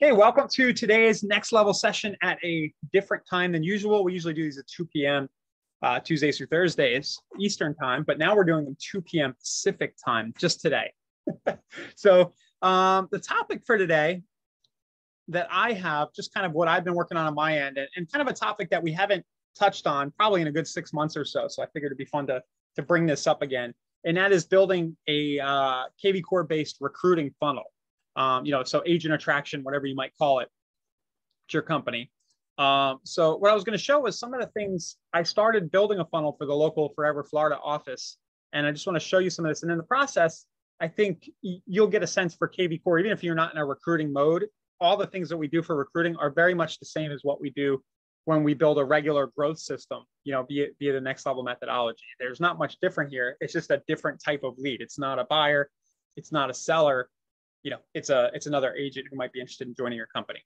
Hey, welcome to today's next level session at a different time than usual. We usually do these at 2 p.m. Tuesdays through Thursdays, Eastern time, but now we're doing them 2 p.m. Pacific time just today. So the topic for today that I have, just kind of what I've been working on my end, and kind of a topic that we haven't touched on probably in a good 6 months or so. So I figured it'd be fun to bring this up again. And that is building a kvCORE based recruiting funnel. So agent attraction, whatever you might call it, at your company. So what I was going to show was some of the things. I started building a funnel for the local Forever Florida office, and I just want to show you some of this. And in the process, I think you'll get a sense for kvCORE, even if you're not in a recruiting mode. All the things that we do for recruiting are very much the same as what we do when we build a regular growth system, via the next level methodology. There's not much different here. It's just a different type of lead. It's not a buyer. It's not a seller. It's another agent who might be interested in joining your company.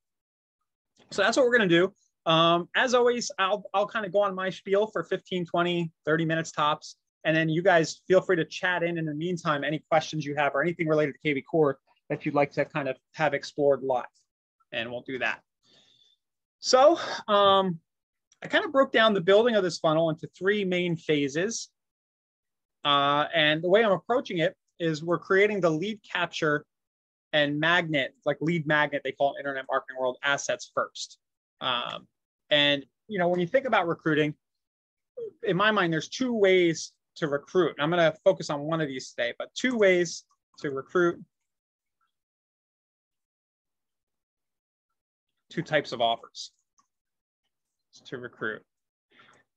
So that's what we're going to do. As always, I'll kind of go on my spiel for 15, 20, 30 minutes tops. And then you guys feel free to chat in the meantime, any questions you have or anything related to kvCORE that you'd like to kind of have explored live. And we'll do that. So I kind of broke down the building of this funnel into 3 main phases. And the way I'm approaching it is we're creating the lead capture and magnet, like lead magnet, they call it internet marketing world, assets first. And when you think about recruiting, in my mind, there's 2 ways to recruit. I'm going to focus on one of these today, but 2 ways to recruit, 2 types of offers to recruit.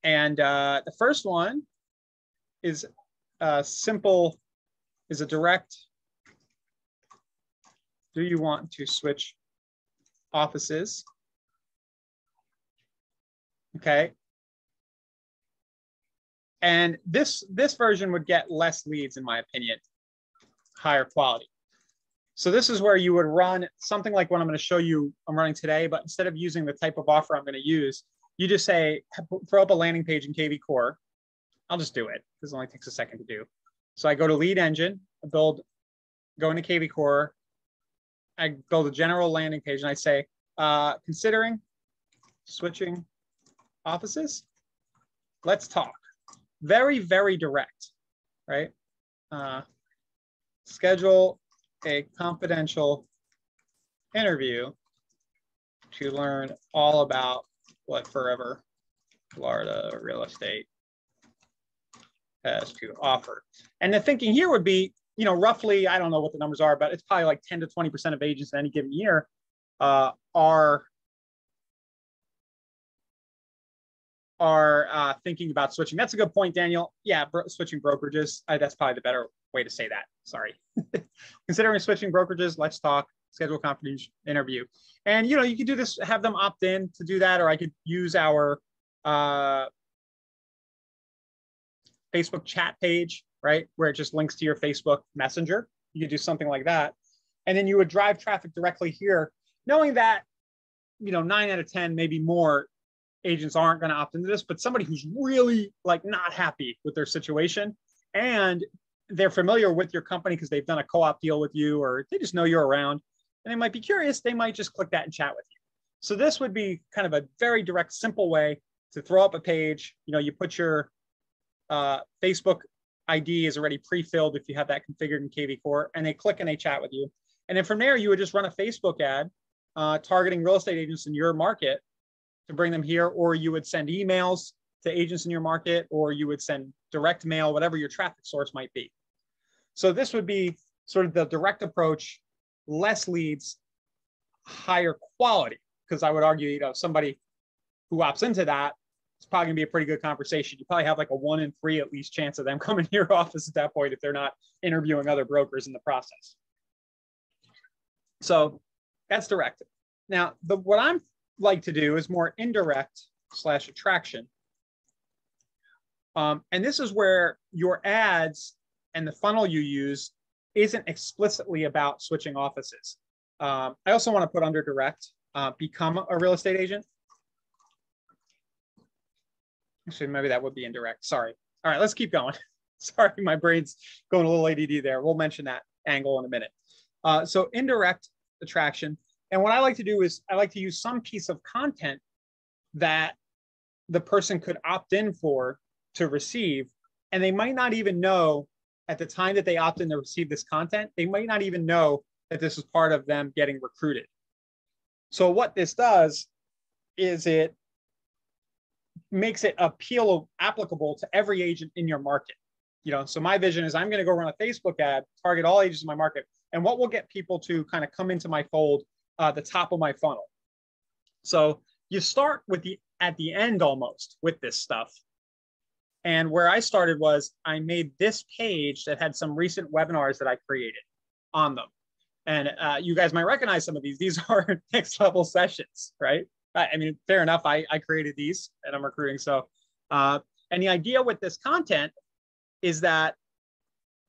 And the first one is a direct. Do you want to switch offices? Okay. And this version would get less leads, in my opinion, higher quality. So this is where you would run something like what I'm going to show you I'm running today, but instead of using the type of offer I'm going to use, you just say, throw up a landing page in kvCORE. I'll just do it because it only takes a second to do. So I go to lead engine, go into kvCORE, I go to the general landing page and I say, considering switching offices, let's talk. Very, very direct, right? Schedule a confidential interview to learn all about what Forever Florida real estate has to offer. And the thinking here would be, roughly, I don't know what the numbers are, but it's probably like 10 to 20% of agents in any given year are thinking about switching. That's a good point, Daniel. Yeah, switching brokerages. That's probably the better way to say that. Sorry. Considering switching brokerages, let's talk. Schedule a confidential interview. And, you could do this, have them opt in to do that, or I could use our Facebook chat page, right, where it just links to your Facebook Messenger. You could do something like that. And then you would drive traffic directly here, knowing that, 9 out of 10, maybe more agents aren't going to opt into this, but somebody who's really not happy with their situation and they're familiar with your company because they've done a co-op deal with you, or they just know you're around and they might be curious, they might just click that and chat with you. So this would be kind of a very direct, simple way to throw up a page. You put your Facebook ID is already pre-filled if you have that configured in kvCORE, and they click and they chat with you. And then from there, you would just run a Facebook ad targeting real estate agents in your market to bring them here, or you would send emails to agents in your market, or you would send direct mail, whatever your traffic source might be. So this would be sort of the direct approach, less leads, higher quality, because I would argue, somebody who opts into that, it's probably gonna be a pretty good conversation. You probably have like a 1 in 3 at least chance of them coming to your office at that point if they're not interviewing other brokers in the process. So that's direct. Now, what I'm like to do is more indirect / attraction. And this is where your ads and the funnel you use isn't explicitly about switching offices. I also want to put under direct, become a real estate agent. Actually, maybe that would be indirect. Sorry. All right, let's keep going. Sorry, my brain's going a little ADD there. We'll mention that angle in a minute. So indirect attraction. And what I like to do is I like to use some piece of content that the person could opt in for to receive. And they might not even know at the time that they opt in to receive this content, they might not even know that this is part of them getting recruited. So what this does is it makes it applicable to every agent in your market. So my vision is I'm going to go run a Facebook ad, target all agents in my market. And what will get people to kind of come into my fold, the top of my funnel. So you start at the end almost with this stuff. And where I started was I made this page that had some recent webinars that I created on them. And you guys might recognize some of these. These are next level sessions, right? I mean, fair enough. I created these and I'm recruiting. So, and the idea with this content is that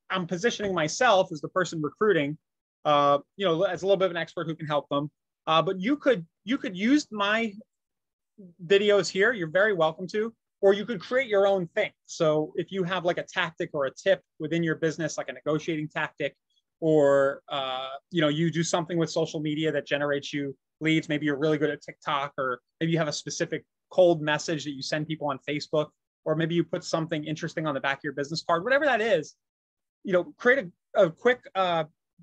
I'm positioning myself as the person recruiting, as a little bit of an expert who can help them. But you could use my videos here. You're very welcome to, or you could create your own thing. So if you have like a tactic or a tip within your business, like a negotiating tactic, or you do something with social media that generates you leads. Maybe you're really good at TikTok, or maybe you have a specific cold message that you send people on Facebook, or maybe you put something interesting on the back of your business card, whatever that is, create a quick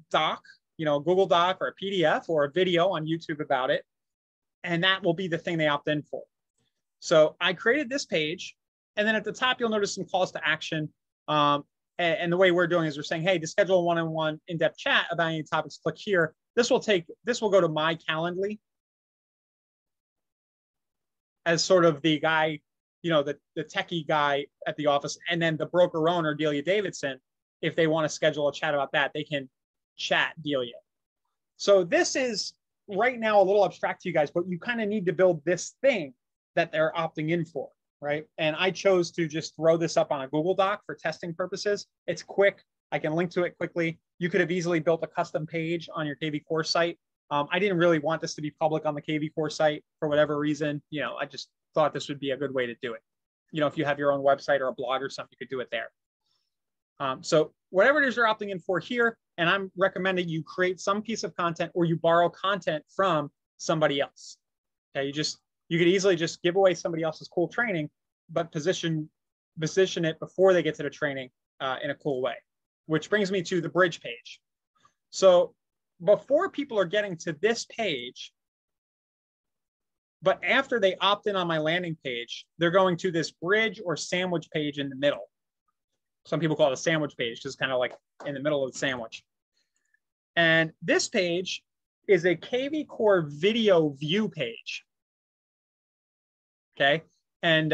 doc, Google Doc or a PDF or a video on YouTube about it. And that will be the thing they opt in for. So I created this page, and then at the top, you'll notice some calls to action. And the way we're doing is we're saying, hey, to schedule a one-on-one in-depth chat about any topics, click here. This will go to my Calendly as sort of the guy, the techie guy at the office. And then the broker owner, Delia Davidson, if they want to schedule a chat about that, they can chat Delia. So this is right now a little abstract to you guys, but you kind of need to build this thing that they're opting in for, right? And I chose to just throw this up on a Google Doc for testing purposes. It's quick. I can link to it quickly. You could have easily built a custom page on your kvCORE site. I didn't really want this to be public on the kvCORE site for whatever reason. I just thought this would be a good way to do it. If you have your own website or a blog or something, you could do it there. So whatever it is you're opting in for here, and I'm recommending you create some piece of content or you borrow content from somebody else. Okay, you could easily just give away somebody else's cool training, but position it before they get to the training in a cool way, which brings me to the bridge page. So before people are getting to this page, but after they opt in on my landing page, they're going to this bridge or sandwich page in the middle. Some people call it a sandwich page, just kind of like in the middle of the sandwich. And this page is a kvCORE video view page. Okay. And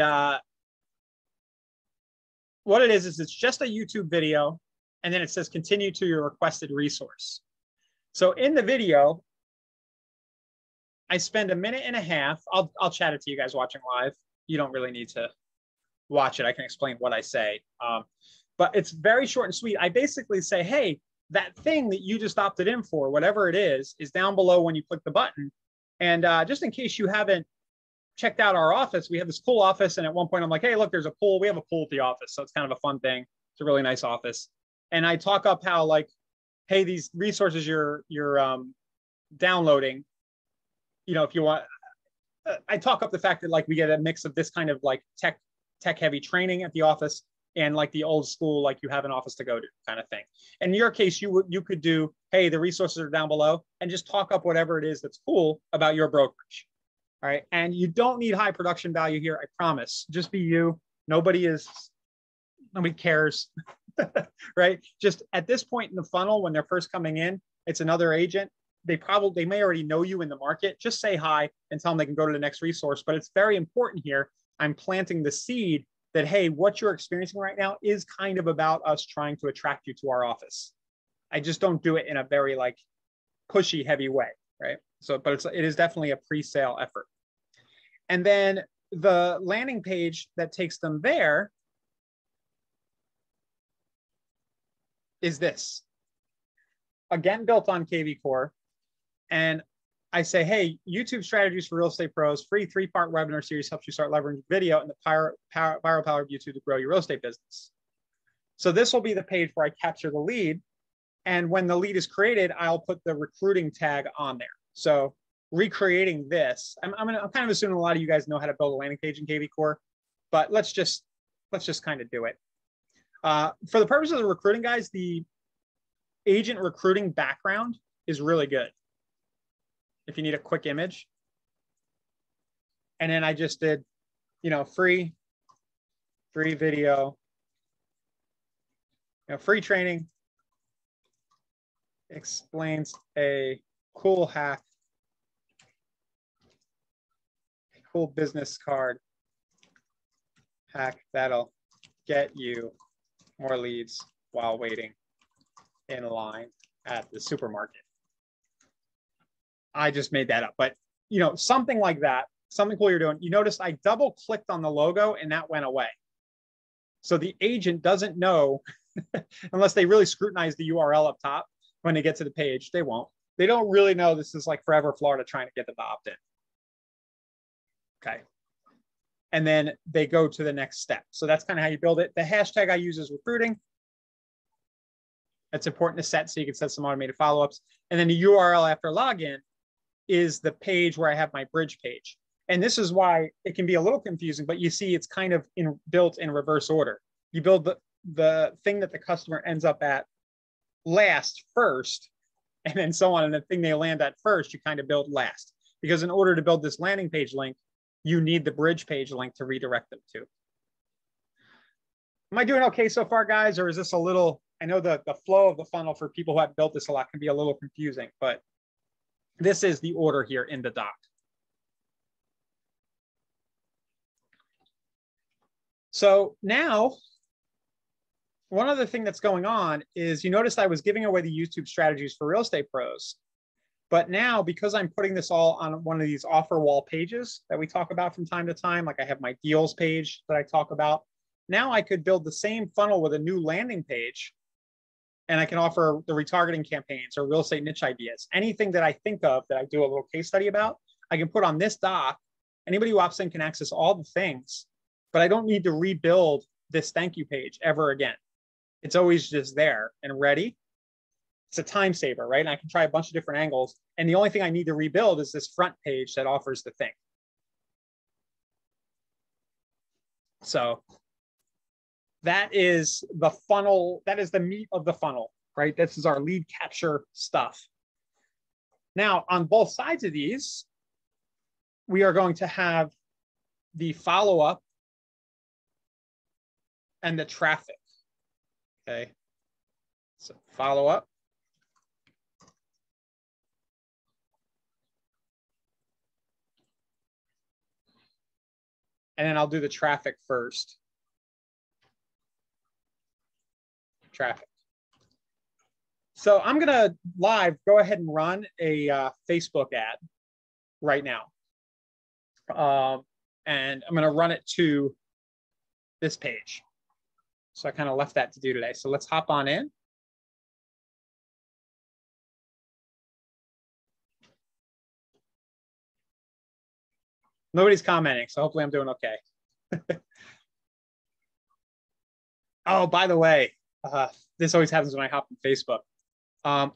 what it is it's just a YouTube video. And then it says continue to your requested resource. So in the video, I spend a minute and a half. I'll chat it to you guys watching live. You don't really need to watch it. I can explain what I say. But it's very short and sweet. I basically say, hey, that thing that you just opted in for, whatever it is down below when you click the button. And just in case you haven't checked out our office, we have this cool office. And at one point I'm like, hey, look, there's a pool. We have a pool at the office. So it's kind of a fun thing. It's a really nice office. And I talk up how like, hey, these resources you're downloading, if you want, I talk up the fact that like we get a mix of this kind of like tech heavy training at the office and like the old school, like you have an office to go to kind of thing. And in your case, you could do, hey, the resources are down below, and just talk up whatever it is that's cool about your brokerage. All right. And you don't need high production value here. I promise. Just be you. Nobody cares. Right. Just at this point in the funnel, when they're first coming in, it's another agent. They may already know you in the market. Just say hi and tell them they can go to the next resource. But it's very important here. I'm planting the seed that, hey, what you're experiencing right now is kind of about us trying to attract you to our office. I just don't do it in a very like pushy, heavy way, right? So, but it is definitely a pre-sale effort. And then the landing page that takes them there is this. Again, built on kvCORE. And I say, hey, YouTube strategies for real estate pros, free 3-part webinar series helps you start leveraging video and the viral power of YouTube to grow your real estate business. So this will be the page where I capture the lead. And when the lead is created, I'll put the recruiting tag on there. So recreating this. I'm kind of assuming a lot of you guys know how to build a landing page in kvCORE, but let's just kind of do it. For the purposes of recruiting, guys, the agent recruiting background is really good. If you need a quick image. And then I just did, you know, free video, you know, free training, explains a cool hack, a cool business card hack that'll get you more leads while waiting in line at the supermarket. I just made that up, but you know, something like that, something cool you're doing. You notice I double clicked on the logo and that went away. So the agent doesn't know unless they really scrutinize the URL up top when they get to the page. They won't. They don't really know this is like Forever Florida trying to get them to opt in. Okay. And then they go to the next step. So that's kind of how you build it. The hashtag I use is recruiting. That's important to set so you can set some automated follow-ups. And then the URL after login is the page where I have my bridge page. And this is why it can be a little confusing, but you see it's kind of built in reverse order. You build the thing that the customer ends up at last first, and then so on. And the thing they land at first, you kind of build last. Because in order to build this landing page link, you need the bridge page link to redirect them to. Am I doing okay so far, guys? Or is this a little, I know the flow of the funnel for people who have built this a lot can be a little confusing, but this is the order here in the doc. So now, one other thing that's going on is you noticed I was giving away the YouTube strategies for real estate pros. But now, because I'm putting this all on one of these offer wall pages that we talk about from time to time, like I have my deals page that I talk about, now I could build the same funnel with a new landing page, and I can offer the retargeting campaigns or real estate niche ideas. Anything that I think of that I do a little case study about, I can put on this doc. Anybody who opts in can access all the things, but I don't need to rebuild this thank you page ever again. It's always just there and ready. It's a time saver, right? And I can try a bunch of different angles. And the only thing I need to rebuild is this front page that offers the thing. So that is the funnel. That is the meat of the funnel, right? This is our lead capture stuff. Now, on both sides of these, we are going to have the follow-up and the traffic. Okay. So follow-up. And then I'll do the traffic first. Traffic. So I'm going to go ahead and run a Facebook ad right now. And I'm going to run it to this page. So I kind of left that to do today. So let's hop on in. Nobody's commenting, so hopefully I'm doing okay. Oh, by the way, this always happens when I hop on Facebook.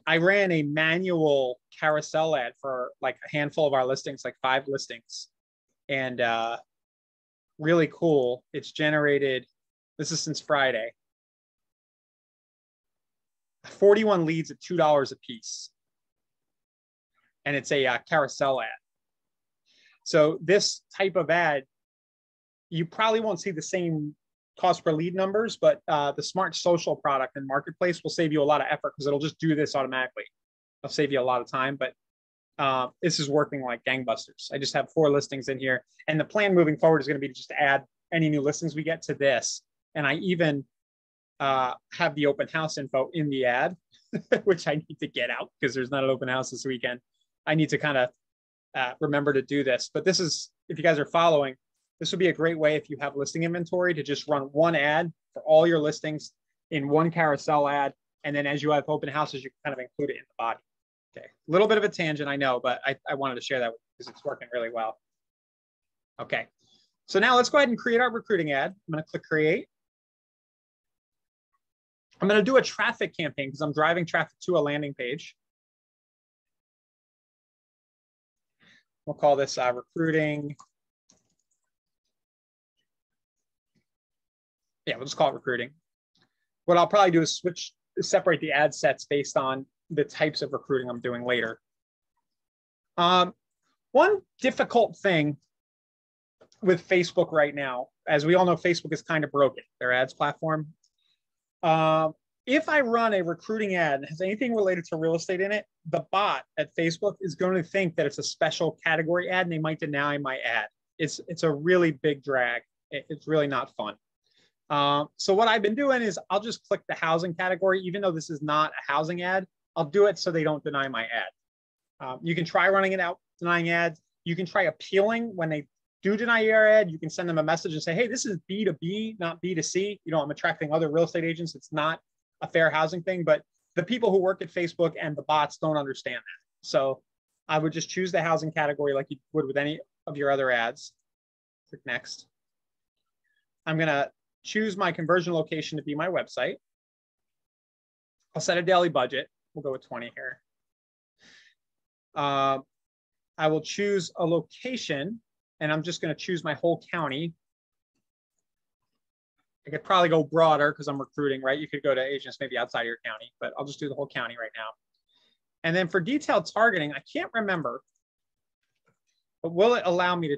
I ran a manual carousel ad for like a handful of our listings, like 5 listings. And really cool. It's generated, this is since Friday, 41 leads at $2 a piece. And it's a carousel ad. So this type of ad, you probably won't see the same cost per lead numbers, but the Smart Social product and marketplace will save you a lot of effort because it'll just do this automatically. It'll save you a lot of time, but this is working like gangbusters. I just have 4 listings in here. And the plan moving forward is going to be to just add any new listings we get to this. And I even have the open house info in the ad, which I need to get out because there's not an open house this weekend. I need to kind of remember to do this. But this is, if you guys are following, this would be a great way if you have listing inventory to just run one ad for all your listings in one carousel ad. And then as you have open houses, you can kind of include it in the body. Okay, a little bit of a tangent, I know, but I wanted to share that with you because it's working really well. Okay, so now let's go ahead and create our recruiting ad. I'm going to click create. I'm going to do a traffic campaign because I'm driving traffic to a landing page. We'll call this recruiting. Yeah, we'll just call it recruiting. What I'll probably do is separate the ad sets based on the types of recruiting I'm doing later. One difficult thing with Facebook right now, as we all know, Facebook is kind of broken, their ads platform. If I run a recruiting ad that has anything related to real estate in it, the bot at Facebook is going to think that it's a special category ad and they might deny my ad. It's a really big drag. It's really not fun. So what I've been doing is I'll just click the housing category, even though this is not a housing ad. I'll do it so they don't deny my ad. You can try running it out, denying ads. You can try appealing when they do deny your ad. You can send them a message and say, hey, this is B2B, not B2C. You know, I'm attracting other real estate agents. It's not a fair housing thing, but the people who work at Facebook and the bots don't understand that. So I would just choose the housing category like you would with any of your other ads. Click next. I'm going to choose my conversion location to be my website. I'll set a daily budget. We'll go with 20 here. I will choose a location, and I'm just going to choose my whole county. I could probably go broader because I'm recruiting, right? You could go to agents maybe outside of your county, but I'll just do the whole county right now. And then for detailed targeting, I can't remember, but will it allow me to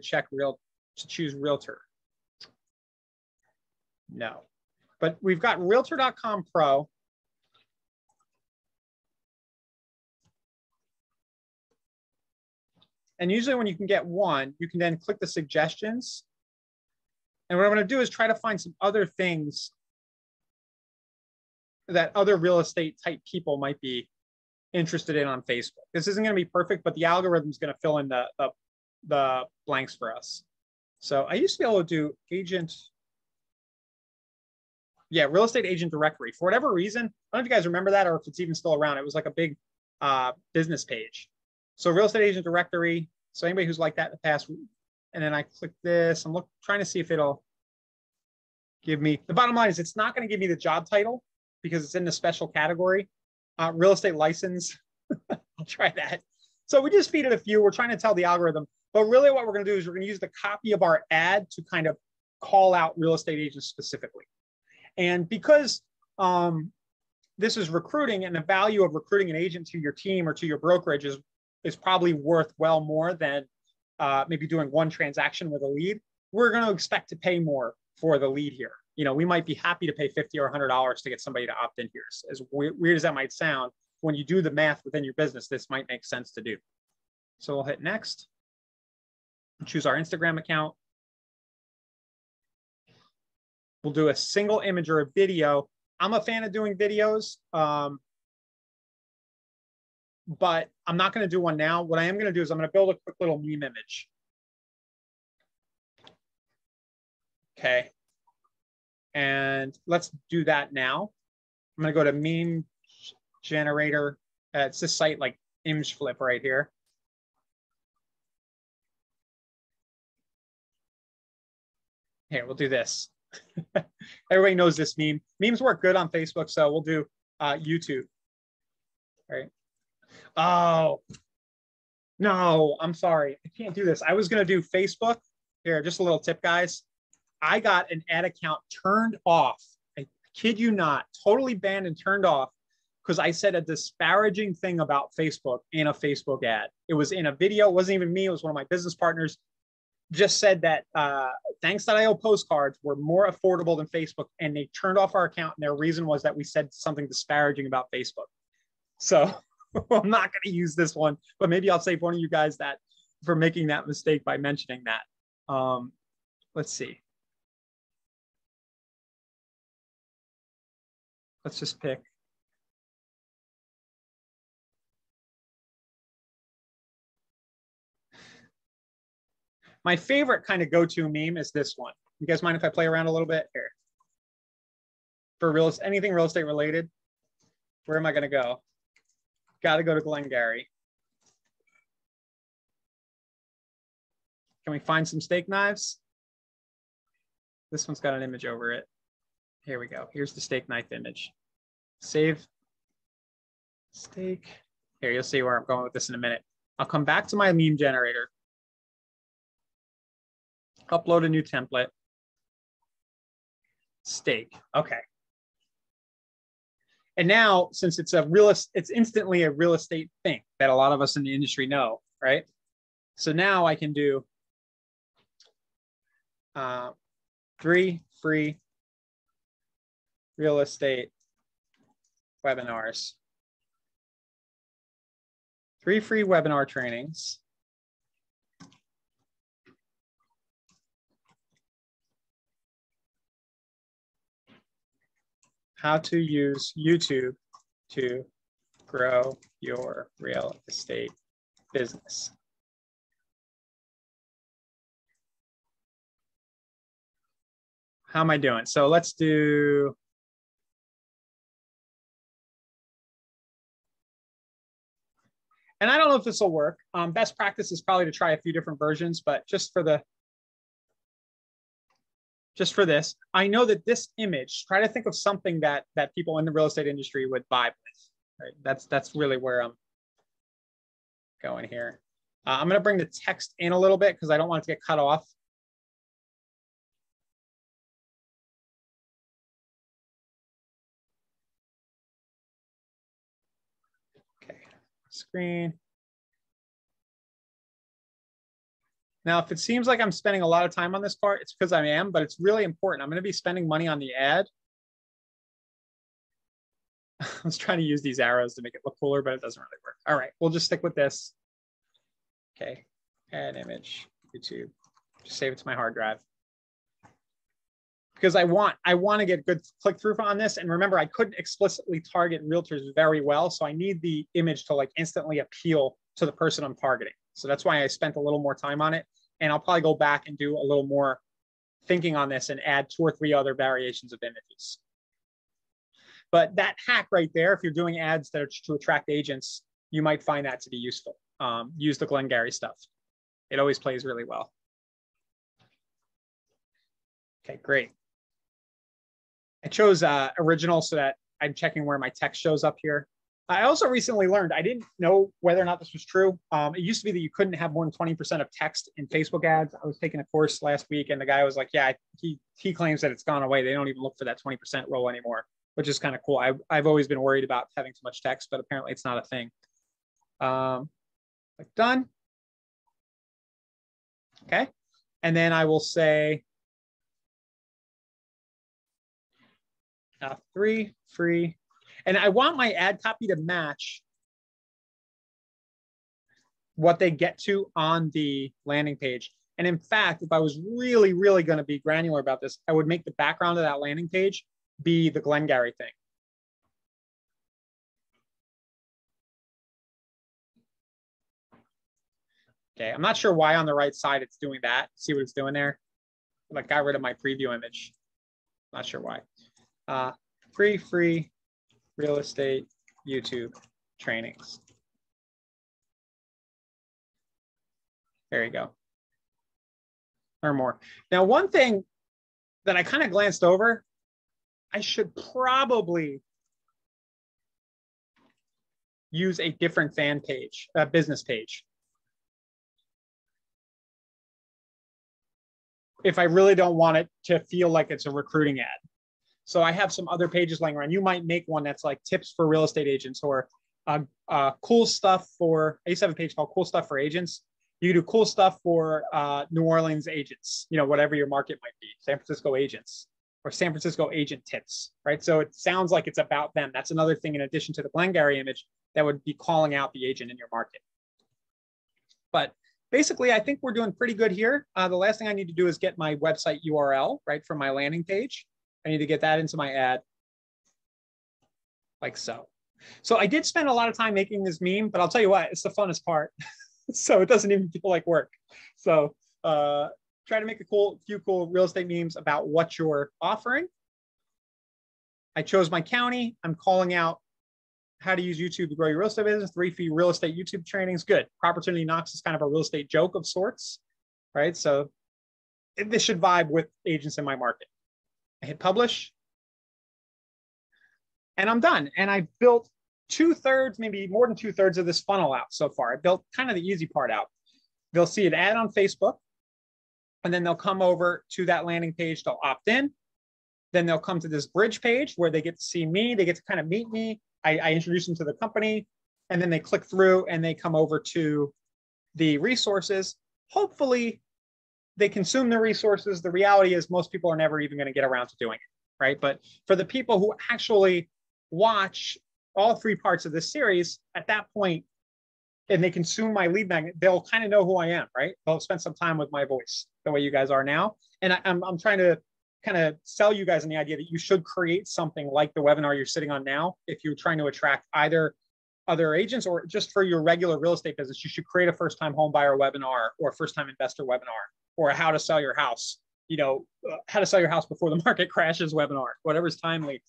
choose realtor? No, but we've got realtor.com Pro. And usually when you can get one, you can then click the suggestions. And what I'm going to do is try to find some other things that other real estate type people might be interested in on Facebook. This isn't going to be perfect, but the algorithm is going to fill in the blanks for us. So I used to be able to do agent. Yeah, real estate agent directory. For whatever reason, I don't know if you guys remember that or if it's even still around. It was like a big business page. So real estate agent directory. So anybody who's like that in the past, and then I click this. I'm trying to see if it'll give me, the bottom line is it's not going to give me the job title because it's in the special category. Real estate license. I'll try that. So we just feed it a few. We're trying to tell the algorithm. But really what we're going to do is we're going to use the copy of our ad to kind of call out real estate agents specifically. And because this is recruiting and the value of recruiting an agent to your team or to your brokerage is probably worth well more than maybe doing one transaction with a lead, we're going to expect to pay more for the lead here. You know, we might be happy to pay $50 or $100 to get somebody to opt in here. As weird as that might sound, when you do the math within your business, this might make sense to do. So we'll hit next. Choose our Instagram account. We'll do a single image or a video. I'm a fan of doing videos, but I'm not going to do one now. What I am going to do is I'm going to build a quick little meme image. Okay. And let's do that now. I'm going to go to meme generator. It's this site like Image Flip right here. Here, we'll do this. Everybody knows this meme. Memes work good on Facebook, so we'll do YouTube. All right. Oh, no, I'm sorry. I can't do this. I was going to do Facebook. Here, just a little tip, guys. I got an ad account turned off. I kid you not, totally banned and turned off because I said a disparaging thing about Facebook in a Facebook ad. It was in a video. It wasn't even me. It was one of my business partners. Just said that Thanks.io postcards were more affordable than Facebook, and they turned off our account. And their reason was that we said something disparaging about Facebook. So I'm not going to use this one, but maybe I'll save one of you guys that for making that mistake by mentioning that. Let's see. Let's just pick. My favorite kind of go-to meme is this one. You guys mind if I play around a little bit here? For anything real estate related, where am I going to go? Got to go to Glengarry. Can we find some steak knives? This one's got an image over it. Here we go. Here's the steak knife image. Save steak. Here, you'll see where I'm going with this in a minute. I'll come back to my meme generator. Upload a new template. Stake. Okay. And now, since it's it's instantly a real estate thing that a lot of us in the industry know, right? So now I can do 3 free real estate webinars. 3 free webinar trainings. How to use YouTube to grow your real estate business. How am I doing? So let's do. And I don't know if this will work. Best practice is probably to try a few different versions, but just for this, I know that this image, try to think of something that people in the real estate industry would vibe with. Right? That's really where I'm going here. I'm going to bring the text in a little bit because I don't want it to get cut off. Okay, screen. Now, if it seems like I'm spending a lot of time on this part, it's because I am, but it's really important. I'm going to be spending money on the ad. I was trying to use these arrows to make it look cooler, but it doesn't really work. All right, we'll just stick with this. Okay, add image, YouTube. Just save it to my hard drive. Because I want to get good click-through on this. And remember, I couldn't explicitly target realtors very well, so I need the image to like instantly appeal to the person I'm targeting. So that's why I spent a little more time on it. And I'll probably go back and do a little more thinking on this and add 2 or 3 other variations of images. But that hack right there, if you're doing ads that are to attract agents, you might find that to be useful. Use the Glengarry stuff. It always plays really well. Okay, great. I chose original so that I'm checking where my text shows up here. I also recently learned, I didn't know whether or not this was true. It used to be that you couldn't have more than 20% of text in Facebook ads. I was taking a course last week and the guy was like, yeah, he claims that it's gone away. They don't even look for that 20% rule anymore, which is kind of cool. I've always been worried about having too much text, but apparently it's not a thing. Click done. Okay. And then I will say 3 free. And I want my ad copy to match what they get to on the landing page. And in fact, if I was really, really going to be granular about this, I would make the background of that landing page be the Glengarry thing. Okay, I'm not sure why on the right side it's doing that. See what it's doing there? I got rid of my preview image. Not sure why. Free real estate YouTube trainings. There you go. Or more. Now, one thing that I kind of glanced over, I should probably use a different fan page, a business page. If I really don't want it to feel like it's a recruiting ad. So I have some other pages laying around. You might make one that's like tips for real estate agents or cool stuff for, I used to have a page called Cool Stuff for Agents. You do cool stuff for New Orleans agents, you know, whatever your market might be, San Francisco agents or San Francisco agent tips, right? So it sounds like it's about them. That's another thing in addition to the Glengarry image that would be calling out the agent in your market. But basically, I think we're doing pretty good here. The last thing I need to do is get my website URL, right, from my landing page. I need to get that into my ad like so. So I did spend a lot of time making this meme, but I'll tell you what, it's the funnest part. So it doesn't even feel like work. So try to make a few cool real estate memes about what you're offering. I chose my county. I'm calling out how to use YouTube to grow your real estate business, 3 free real estate YouTube trainings. Good. Opportunity Knocks is kind of a real estate joke of sorts, right? So this should vibe with agents in my market. I hit publish and I'm done. And I built 2/3, maybe more than 2/3 of this funnel out so far. I built kind of the easy part out. They'll see an ad on Facebook. And then they'll come over to that landing page, they'll opt in. Then they'll come to this bridge page where they get to see me, they get to kind of meet me. I introduce them to the company, and then they click through and they come over to the resources. Hopefully they consume the resources. The reality is most people are never even going to get around to doing it, right? But for the people who actually watch all 3 parts of this series, at that point, and they consume my lead magnet, they'll kind of know who I am, right? They'll spend some time with my voice the way you guys are now. And I'm trying to kind of sell you guys on the idea that you should create something like the webinar you're sitting on now. If you're trying to attract either other agents or just for your regular real estate business, you should create a first-time home buyer webinar or a first-time investor webinar or a how to sell your house, how to sell your house before the market crashes webinar, whatever's timely.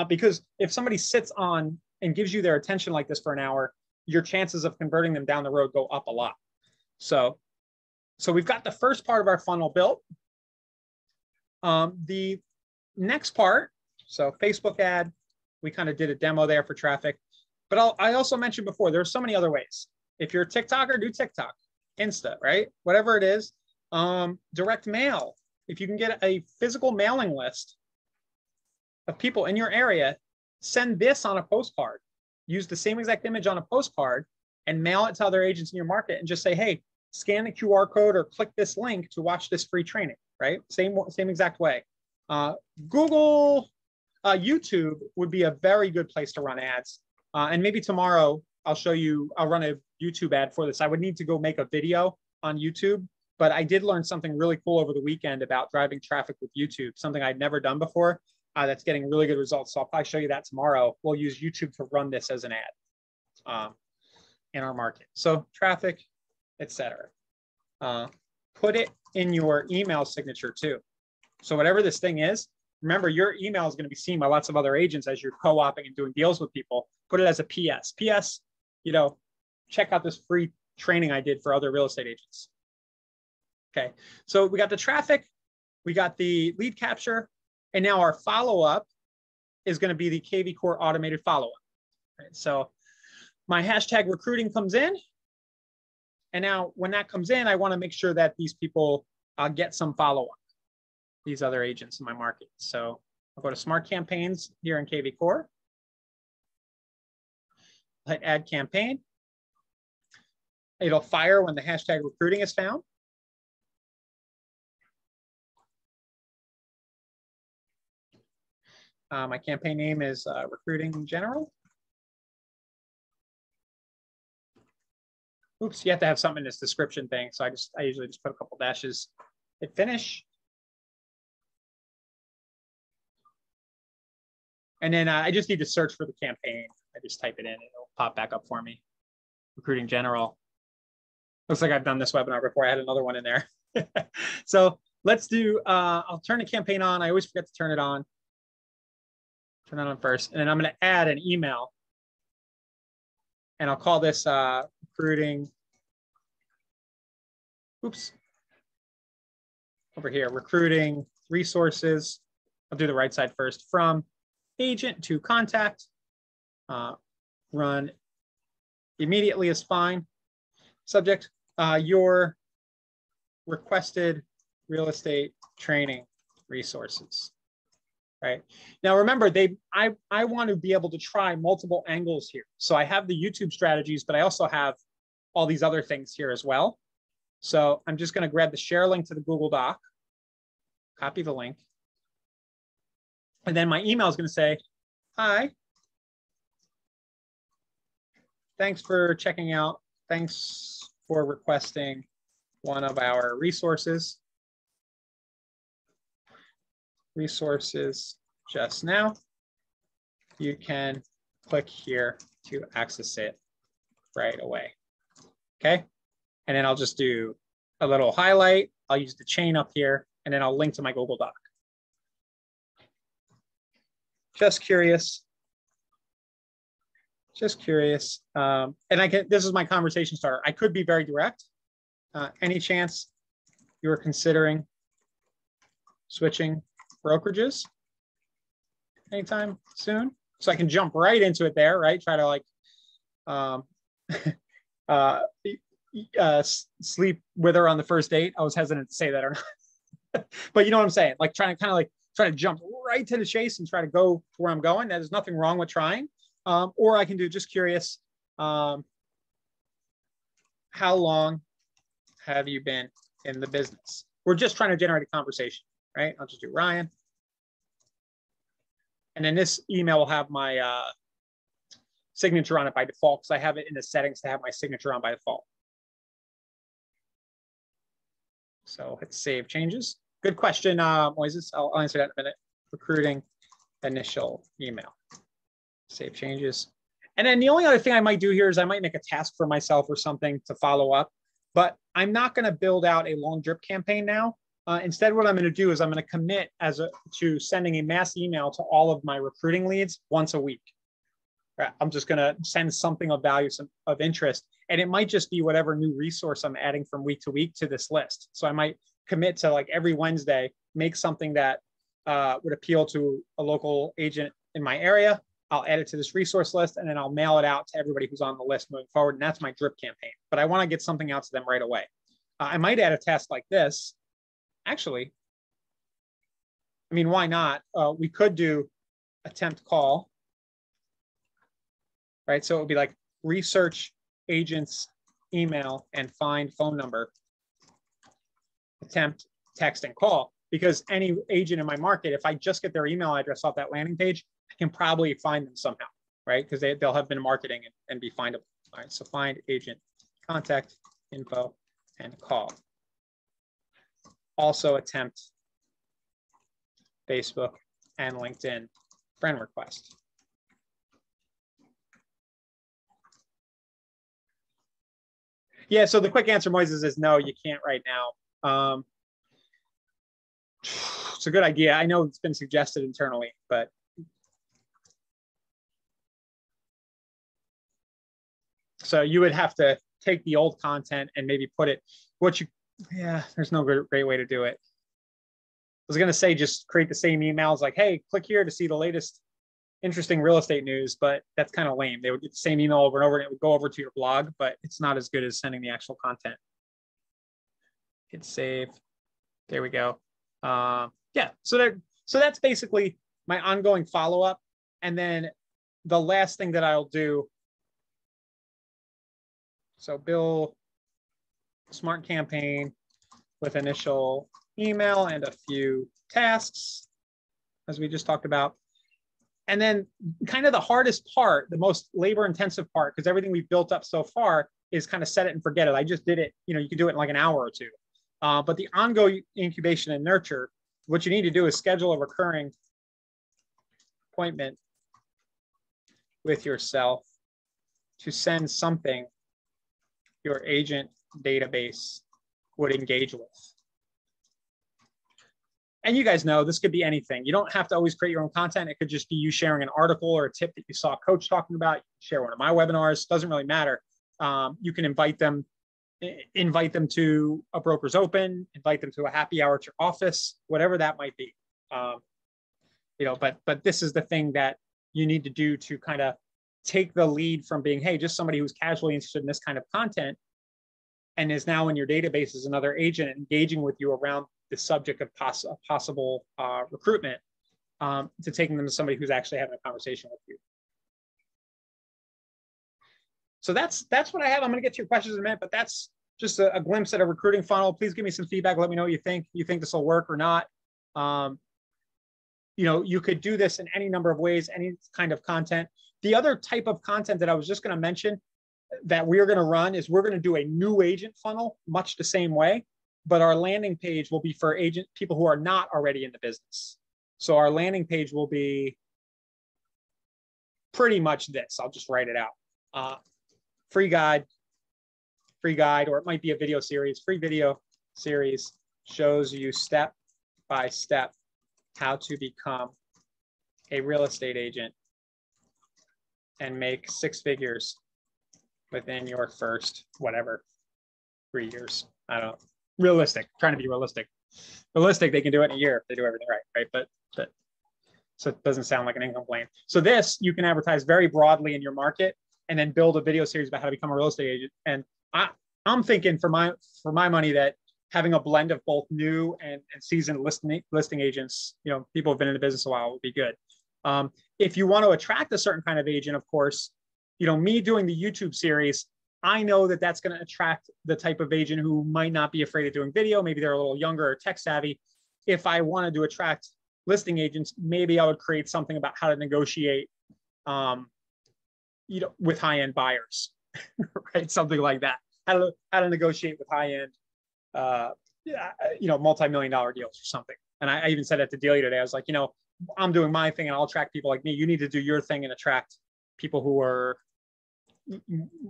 Because if somebody sits on and gives you their attention like this for an hour, your chances of converting them down the road go up a lot. So we've got the first part of our funnel built. The next part, so Facebook ad, we kind of did a demo there for traffic, but I also mentioned before, there's so many other ways. If you're a TikToker, do TikTok, Insta, right? Whatever it is, direct mail. If you can get a physical mailing list of people in your area, send this on a postcard. Use the same exact image on a postcard and mail it to other agents in your market and just say, hey, scan the QR code or click this link to watch this free training, right? Same exact way. Google, YouTube would be a very good place to run ads. And maybe tomorrow I'll run a YouTube ad for this. I would need to go make a video on YouTube, but I did learn something really cool over the weekend about driving traffic with YouTube, something I'd never done before. That's getting really good results. So I'll probably show you that tomorrow. We'll use YouTube to run this as an ad in our market. So traffic, etc. Put it in your email signature too. So whatever this thing is, remember your email is going to be seen by lots of other agents as you're co-oping and doing deals with people. Put it as a PS. PS, check out this free training I did for other real estate agents. Okay, so we got the traffic, we got the lead capture, and now our follow-up is going to be the kvCORE automated follow-up. Right, so my hashtag recruiting comes in. And now when that comes in, I want to make sure that these people get some follow-up, these other agents in my market. So I'll go to Smart Campaigns here in kvCORE. Hit Add Campaign. It'll fire when the hashtag recruiting is found. My campaign name is Recruiting General. Oops, you have to have something in this description thing. So I usually just put a couple dashes, hit finish. And then I just need to search for the campaign. I just type it in and it'll pop back up for me. Recruiting General. Looks like I've done this webinar before. I had another one in there. So let's do, I'll turn the campaign on. I always forget to turn it on. Turn it on first. And then I'm going to add an email. And I'll call this recruiting, over here, recruiting resources. I'll do the right side first. From agent to contact, run immediately is fine. Subject, your requested real estate training resources. Right now, remember, I want to be able to try multiple angles here. So I have the YouTube strategies, but I also have all these other things here as well. So I'm just going to grab the share link to the Google Doc, copy the link, and then my email is going to say, hi, thanks for checking out. Thanks for requesting one of our resources just now. You can click here to access it right away. Okay. And then I'll just do a little highlight. I'll use the chain up here, and then I'll link to my Google Doc. Just curious. And this is my conversation starter. I could be very direct. Any chance you're considering switching brokerages anytime soon? So I can jump right into it there, right? Try to like sleep with her on the first date. I was hesitant to say that or not. But you know what I'm saying? Like trying to jump right to the chase and try to go where I'm going. There's nothing wrong with trying. Or I can do just curious. How long have you been in the business? We're just trying to generate a conversation, right? I'll just do Ryan. And then this email will have my signature on it by default because I have it in the settings to have my signature on by default. So hit save changes. Good question, Moises. I'll answer that in a minute. Recruiting initial email. Save changes. And then the only other thing I might do here is I might make a task for myself or something to follow up. But I'm not going to build out a long drip campaign now. Instead, what I'm going to do is I'm going to commit to sending a mass email to all of my recruiting leads once a week. Right? I'm just going to send something of value, some of interest. And it might just be whatever new resource I'm adding from week to week to this list. So I might commit to like every Wednesday, make something that would appeal to a local agent in my area. I'll add it to this resource list, and then I'll mail it out to everybody who's on the list moving forward. And that's my drip campaign. But I want to get something out to them right away. I might add a task like this. Actually, I mean, why not? We could do attempt call, right? So it would be like research agent's email and find phone number, attempt, text, and call. Because any agent in my market, if I just get their email address off that landing page, I can probably find them somehow, right? Because they'll have been marketing and be findable. All right, so find agent, contact, info, and call. Also attempt Facebook and LinkedIn friend request. Yeah, so the quick answer, Moises, is no, you can't right now. It's a good idea. I know it's been suggested internally, but so you would have to take the old content and maybe put it yeah, there's no great way to do it. I was going to say just create the same emails like, hey, click here to see the latest interesting real estate news, but that's kind of lame. They would get the same email over and over and it would go over to your blog, but it's not as good as sending the actual content. Hit save. There we go. Yeah, so that's basically my ongoing follow-up. And then the last thing that I'll do, so build smart campaign with initial email and a few tasks, as we just talked about. And then kind of the hardest part, the most labor-intensive part, because everything we've built up so far is kind of set it and forget it. I just did it, you can do it in like an hour or two. But the ongoing incubation and nurture, what you need to do is schedule a recurring appointment with yourself to send something your agent database would engage with. And you guys know this could be anything. You don't have to always create your own content. It could just be you sharing an article or a tip that you saw a coach talking about. You can share one of my webinars. Doesn't really matter. You can invite them to a broker's open, invite them to a happy hour at your office, whatever that might be. But this is the thing that you need to do to kind of take the lead from being, hey, just somebody who's casually interested in this kind of content and is now in your database as another agent engaging with you around the subject of possible recruitment, to taking them to somebody who's actually having a conversation with you. So that's what I have. I'm going to get to your questions in a minute, but that's just a glimpse at a recruiting funnel. Please give me some feedback. Let me know what you think. You think this will work or not? You could do this in any number of ways, any kind of content. The other type of content that I was just going to mention that we're going to run is we're going to do a new agent funnel, much the same way, but our landing page will be for people who are not already in the business. So our landing page will be pretty much this. I'll just write it out. Free guide, or it might be a video series. Free video series shows you step by step how to become a real estate agent and make 6 figures within your first, 3 years. I don't know. Realistic, trying to be realistic. Realistic, they can do it in a year if they do everything right? But so it doesn't sound like an income plan. So this, you can advertise very broadly in your market and then build a video series about how to become a real estate agent. And I'm thinking for my money that having a blend of both new and seasoned listing agents, people who've been in the business a while would be good. If you want to attract a certain kind of agent, of course, me doing the YouTube series, I know that that's going to attract the type of agent who might not be afraid of doing video. Maybe they're a little younger or tech savvy. If I wanted to attract listing agents, maybe I would create something about how to negotiate, with high-end buyers, right? Something like that. How to negotiate with high-end, multi-million-dollar deals or something. And I even said at the dealer today, I was like, I'm doing my thing and I'll attract people like me. You need to do your thing and attract people who are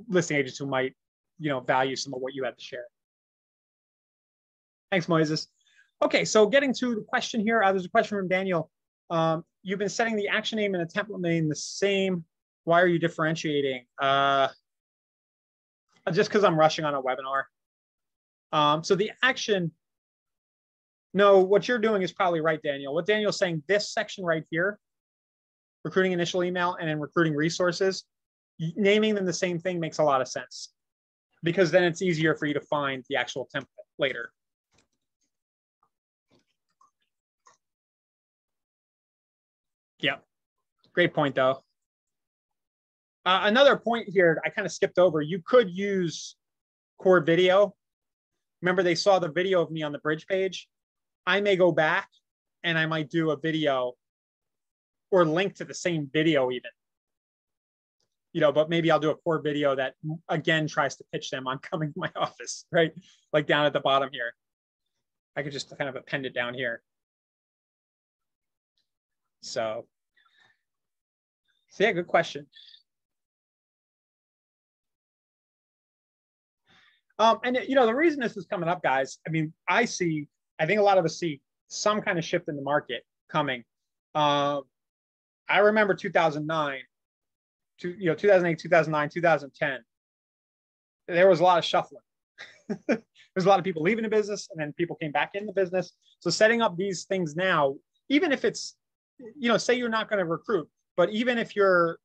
listing agents who might, value some of what you had to share. Thanks, Moises. Okay, so getting to the question here, there's a question from Daniel. You've been setting the action name and the template name the same. Why are you differentiating? Just because I'm rushing on a webinar. So the action, no, what you're doing is probably right, Daniel. What Daniel's saying, this section right here, recruiting initial email and then recruiting resources, naming them the same thing makes a lot of sense, because then it's easier for you to find the actual template later. Yeah, great point though. Another point here, I kind of skipped over. You could use Core Video. Remember, they saw the video of me on the bridge page. I may go back and I might do a video or link to the same video even. But maybe I'll do a Core video that, again, tries to pitch them on coming to my office, right? Like down at the bottom here. I could just kind of append it down here. So yeah, good question. And the reason this is coming up, guys, I mean, I think a lot of us see some kind of shift in the market coming. I remember 2009, 2008, 2009, 2010. There was a lot of shuffling. There's a lot of people leaving the business, and then people came back in the business. So setting up these things now, even if it's, say you're not going to recruit, but even if you're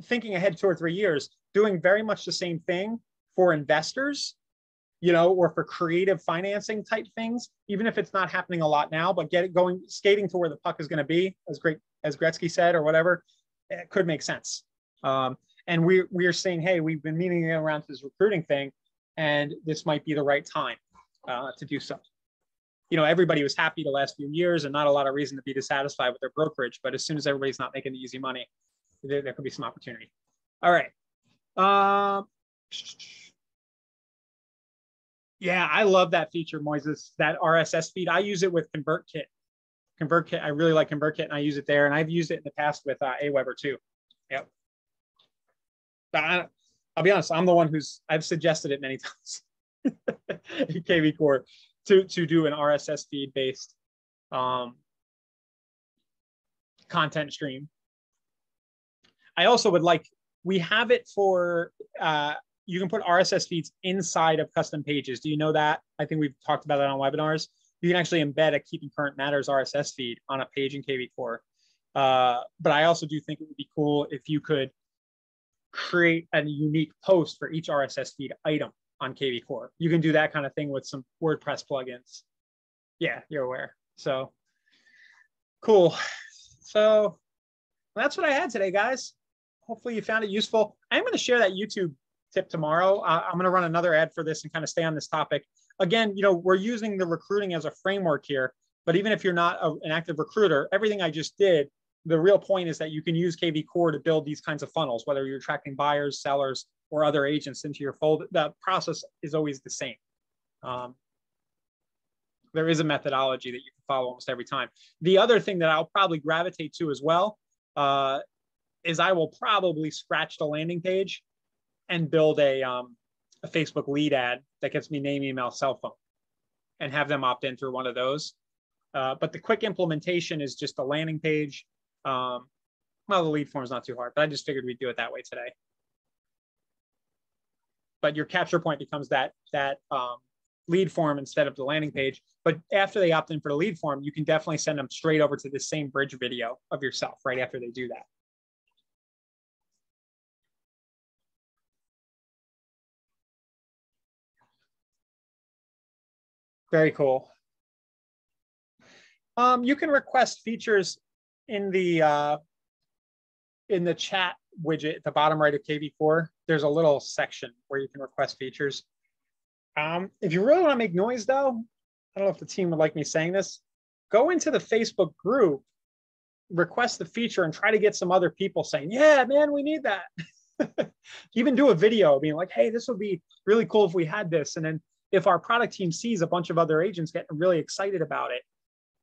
thinking ahead 2 or 3 years, doing very much the same thing for investors, or for creative financing type things, even if it's not happening a lot now, but get it going, skating to where the puck is going to be, as Gretzky said, or whatever, it could make sense. And we're saying, hey, we've been meeting around this recruiting thing, and this might be the right time to do so. Everybody was happy the last few years and not a lot of reason to be dissatisfied with their brokerage. But as soon as everybody's not making the easy money, there could be some opportunity. All right. Yeah, I love that feature, Moises, that RSS feed. I use it with ConvertKit. ConvertKit, I really like ConvertKit, and I use it there. And I've used it in the past with Aweber too. Yep. I'll be honest, I'm the one I've suggested it many times. kvCORE to do an RSS feed based content stream. I also would we have it for, you can put RSS feeds inside of custom pages. Do you know that? I think we've talked about that on webinars. You can actually embed a Keeping Current Matters RSS feed on a page in kvCORE. But I also do think it would be cool if you could create a unique post for each RSS feed item on kvCORE. You can do that kind of thing with some WordPress plugins. Yeah, you're aware. So cool. So that's what I had today, guys. Hopefully you found it useful. I'm going to share that YouTube tip tomorrow. I'm going to run another ad for this and kind of stay on this topic. Again, we're using the recruiting as a framework here, but even if you're not an active recruiter, everything I just did, the real point is that you can use kvCORE to build these kinds of funnels, whether you're attracting buyers, sellers, or other agents into your fold. The process is always the same. There is a methodology that you can follow almost every time. The other thing that I'll probably gravitate to as well is I will probably scratch the landing page and build a Facebook lead ad that gets me name, email, cell phone, and have them opt in through one of those. But the quick implementation is just a landing page. Well, the lead form is not too hard, but I just figured we'd do it that way today. But your capture point becomes that lead form instead of the landing page. But after they opt in for the lead form, you can definitely send them straight over to the same bridge video of yourself right after they do that. Very cool. You can request features in the chat widget at the bottom right of kvCORE. There's a little section where you can request features. If you really want to make noise, though, I don't know if the team would like me saying this. Go into the Facebook group, request the feature, and try to get some other people saying, "Yeah, man, we need that." Even do a video being like, "Hey, this would be really cool if we had this." And then if our product team sees a bunch of other agents getting really excited about it,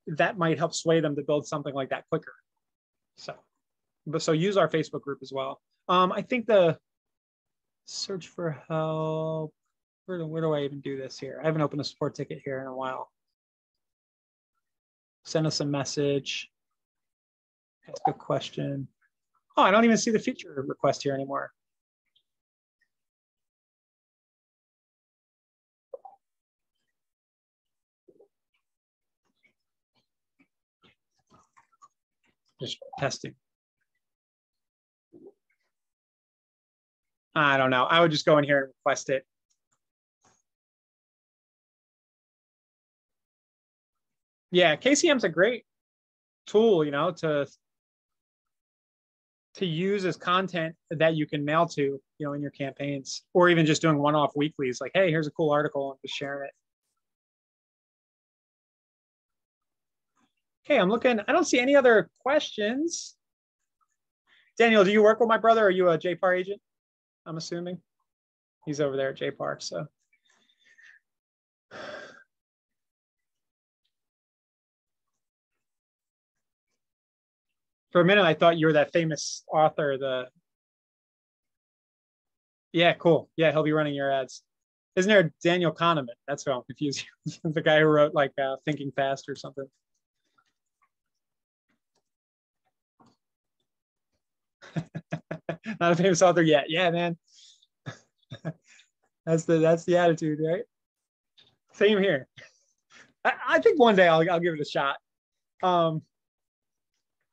that might help sway them to build something like that quicker. So use our Facebook group as well. I think the search for help, where do I even do this here? I haven't opened a support ticket here in a while. Send us a message, ask a question. Oh, I don't even see the feature request here anymore. Just testing. I don't know. I would just go in here and request it. Yeah, KCM's a great tool, you know, to use as content that you can mail to, you know, in your campaigns, or even just doing one-off weeklies. Like, hey, here's a cool article, and just sharing it. Okay, I'm looking. I don't see any other questions. Daniel, do you work with my brother? Are you a JPAR agent? I'm assuming he's over there at JPAR. So for a minute, I thought you were that famous author. Yeah, cool. Yeah, he'll be running your ads. Isn't there a Daniel Kahneman? That's who I'm confused. The guy who wrote like Thinking Fast or something. Not a famous author yet. Yeah, man. That's the attitude, right? Same here. I think one day I'll give it a shot.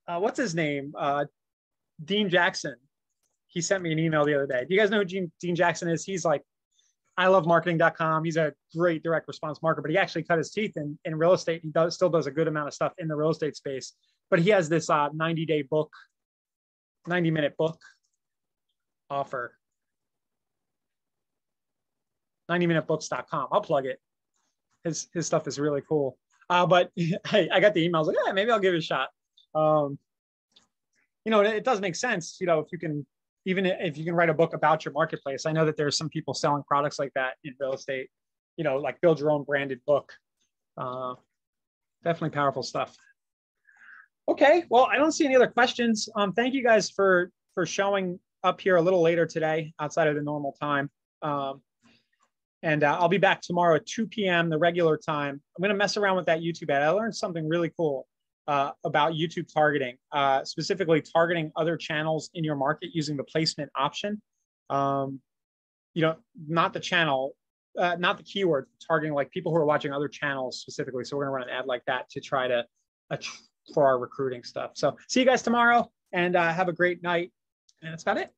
What's his name? Dean Jackson. He sent me an email the other day. Do you guys know who Dean Jackson is? He's like, I love marketing.com. He's a great direct response marketer, but he actually cut his teeth in real estate. He still does a good amount of stuff in the real estate space, but he has this 90-day book, 90-minute book offer. 90minutebooks.com. I'll plug it. His stuff is really cool. But hey, I got the emails like, yeah, maybe I'll give it a shot. You know, it does make sense. You know, even if you can write a book about your marketplace. I know that there's some people selling products like that in real estate. You know, like build your own branded book. Definitely powerful stuff. Okay, well, I don't see any other questions. Thank you guys for showing up here a little later today outside of the normal time. And I'll be back tomorrow at 2 p.m., the regular time. I'm going to mess around with that YouTube ad. I learned something really cool about YouTube targeting, specifically targeting other channels in your market using the placement option. You know, not the channel, not the keyword, targeting like people who are watching other channels specifically. So we're going to run an ad like that to try to for our recruiting stuff. So see you guys tomorrow, and have a great night. And that's about it.